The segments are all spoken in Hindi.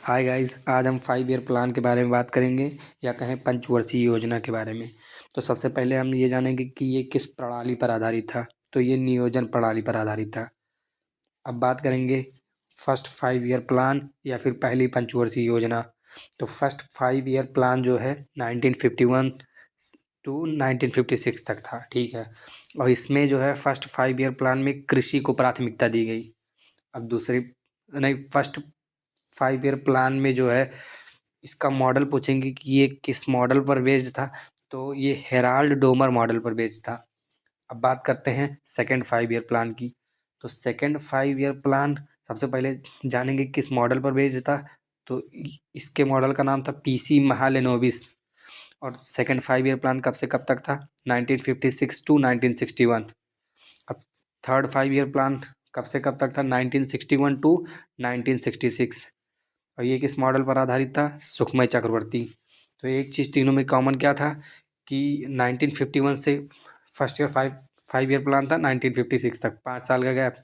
हाय गाइस, आज हम 5 ईयर प्लान के बारे में बात करेंगे या कहें पंचवर्षीय योजना के बारे में। तो सबसे पहले हम ये जानेंगे कि ये किस प्रणाली पर आधारित था। तो ये नियोजन प्रणाली पर आधारित था। अब बात करेंगे फर्स्ट 5 ईयर प्लान या फिर पहली पंचवर्षीय योजना। तो फर्स्ट 5 ईयर प्लान जो है 1951 टू 1956 तक था, ठीक है। और इसमें जो है फर्स्ट 5 ईयर प्लान में कृषि को प्राथमिकता दी गई। अब फर्स्ट 5 ईयर प्लान में जो है इसका मॉडल पूछेंगे कि ये किस मॉडल पर बेस्ड था। तो ये हेराल्ड डोमर मॉडल पर बेस्ड था। अब बात करते हैं सेकंड 5 ईयर प्लान की। तो सेकंड 5 ईयर प्लान सबसे पहले जानेंगे किस मॉडल पर बेस्ड था। तो इसके मॉडल का नाम था पीसी महालेनोबिस। और सेकंड 5 ईयर प्लान कब से कब तक था? 1956 टू 1961। अब थर्ड 5 ईयर प्लान कब से कब तक था? 1961 टू 1966। और ये किस मॉडल पर आधारित था? सुखमय चक्रवर्ती। तो एक चीज़ तीनों में कॉमन क्या था कि 1951 से फर्स्ट ईयर 5 ईयर प्लान था 1956 तक, 5 साल का गैप।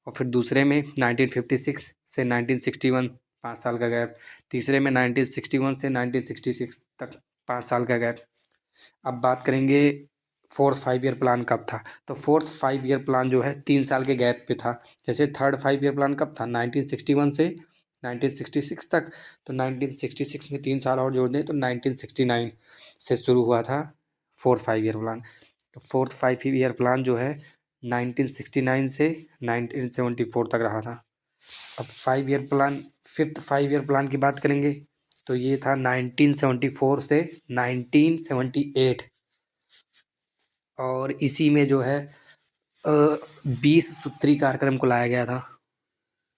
और फिर दूसरे में 1956 से 1961, 5 साल का गैप। तीसरे में 1961 से 1966 तक, 5 साल का गैप। अब बात करेंगे फोर्थ 5 ईयर प्लान कब था। तो फोर्थ 5 ईयर प्लान जो है 3 साल के गैप पे था। जैसे थर्ड 5 ईयर प्लान कब था? 1961 से 1966 तक। तो 1966 में 3 साल और जोड़ दें तो 1969 से शुरू हुआ था फोर्थ 5 ईयर प्लान। तो फोर्थ 5 ईयर प्लान जो है 1969 से 1974 तक रहा था। अब 5 year plan, fifth 5 year plan की बात करेंगे तो ये था 1974 से 1978। और इसी में जो है 20 सूत्री कार्यक्रम को लाया गया था।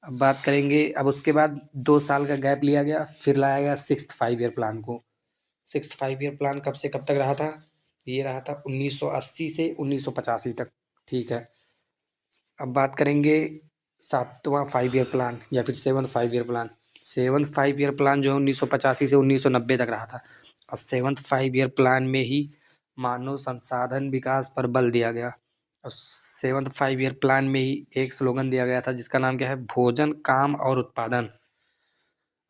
अब बात करेंगे, अब उसके बाद 2 साल का गैप लिया गया, फिर लाया गया सिक्स्थ 5 ईयर प्लान को। सिक्स्थ 5 ईयर प्लान कब से कब तक रहा था? ये रहा था 1980 से 1985 तक, ठीक है। अब बात करेंगे सातवां 5 ईयर प्लान या फिर seventh 5 year plan. Seventh 5 year plan जो है 1985 से 1990 तक रहा था। और सेवन्थ 5 ईयर प्लान में ही मानव संसाधन विकास पर बल दिया गया। और सेवन्थ 5 ईयर प्लान में ही एक स्लोगन दिया गया था जिसका नाम क्या है? भोजन, काम और उत्पादन।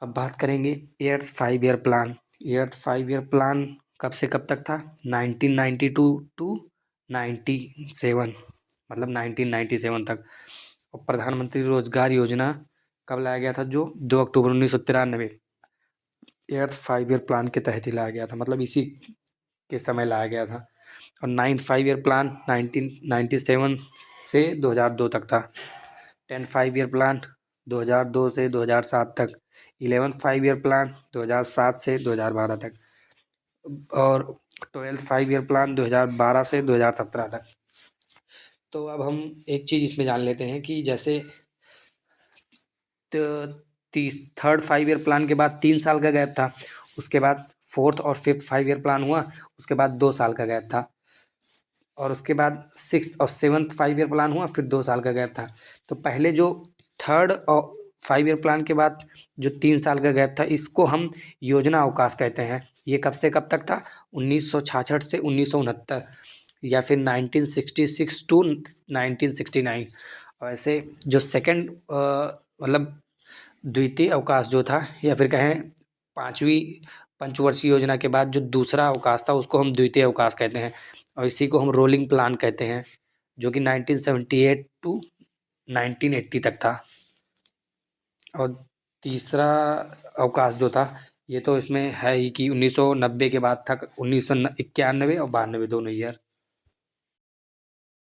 अब बात करेंगे eighth 5 year plan. Eighth 5 year plan कब से कब तक था? 1992 टू 97, मतलब 1997 तक। और प्रधानमंत्री रोजगार योजना कब लाया गया था? जो 2 अक्टूबर 1993 एट्थ 5 ईयर प्लान के तहत ही लाया गया था, मतलब इसी के समय लाया गया था। और नाइन्थ 5 ईयर प्लान 1997 से 2002 तक था। 10th 5 ईयर प्लान 2002 से 2007 तक। 11th 5 ईयर प्लान 2007 से 2012 तक। और 12th 5 ईयर प्लान 2012 से 2017 तक। तो अब हम एक चीज़ इसमें जान लेते हैं कि जैसे थर्ड 5 ईयर प्लान के बाद 3 साल का गैप था, उसके बाद फोर्थ और फिफ्थ 5 ईयर प्लान हुआ, उसके बाद 2 साल का गैप था। और उसके बाद सिक्स्थ और सेवन्थ 5 ईयर प्लान हुआ, फिर 2 साल का गैप था। तो पहले जो थर्ड और 5 ईयर प्लान के बाद जो 3 साल का गैप था, इसको हम योजना अवकाश कहते हैं। ये कब से कब तक था? 1966 से 1969 या फिर 1966 टू 1969। और ऐसे जो सेकंड मतलब द्वितीय अवकाश जो था, या फिर कहें पाँचवीं पंचवर्षीय योजना के बाद जो दूसरा अवकाश था उसको हम द्वितीय अवकाश कहते हैं। और इसी को हम रोलिंग प्लान कहते हैं, जो कि 1978 टू 1980 तक था। और तीसरा अवकाश जो था, ये तो इसमें है ही कि 1990 के बाद था, 1991 और 92 दोनों ईयर।